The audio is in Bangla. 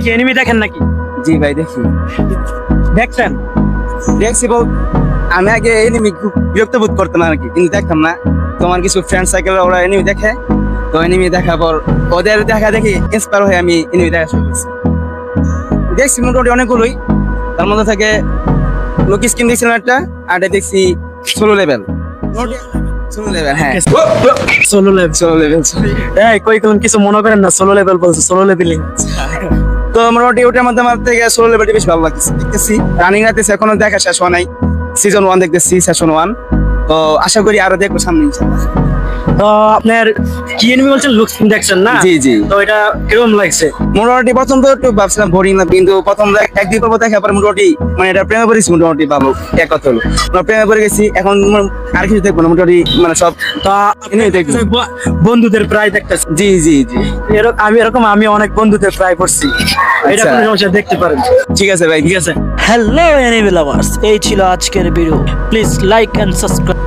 কি এনিমি দেখেন নাকি? জি ভাই দেখি। দেখছেন? দেখছি বল, আমি আগে এনিমি খুব বিরক্ত বোধ করতাম আর কি, কিন্তু দেখতাম না। তোমার কিছু ফ্রেন্ড সার্কেল ওরা এনিমি দেখে, তো এনিমি দেখার পর ওদের দেখা দেখি ইন্সপায়ার হয়ে আমি এনিমি দেখা শুরু করছি। দেখছি মোটামুটি অনেকগুলোই, তার মধ্যে থেকে লকি স্কিন দেখছিলাম একটা, আর একটা দেখছি সোলো লেভেল। সোলো লেভেল, হ্যাঁ সোলো লেভেল। Solo level. এই কই কোন কিছু মনে করেন না, সোলো লেভেল বলছে, সোলো লেভেলিং। তো মোটামুটি ওটার মধ্যে আমার থেকে সোলো লেভেলটি বেশ ভালো লাগতেছে, দেখতেছি রানিং রাখতেছে, এখনো দেখা শেষ হওয়া নাই। সিজন 1 দেখতেছি, সেশন 1। তো আশা করি আরো দেখবো সামনে ইনশাআল্লাহ। তো আপনার কি এনিমি বলছেন, লুক স্কিন দেখছেন না? জি জি। তো এটা কিরকম লাগছে? মোটামুটি প্রথম তো একটু ভাবছিলাম বোরিং না, কিন্তু প্রথম এক দুই পর্ব দেখার পর মোটামুটি মানে এটা প্রেমে পড়েছি, মোটামুটি ভালো এক কথা হলো প্রেমে পড়ে গেছি। এখন আর কিছু দেখবো না, মোটামুটি মানে সব তা এনিমি দেখবো। বন্ধুদের প্রায় দেখতেছি। জি জি জি। আমি অনেক বন্ধুদের প্রায় পড়ছি। এটা আচ্ছা। কোনো সমস্যা, দেখতে পারেন। ঠিক আছে ভাই, ঠিক আছে। হ্যালো এনিমি লাভার্স, এই ছিল আজকের video. Please like and subscribe.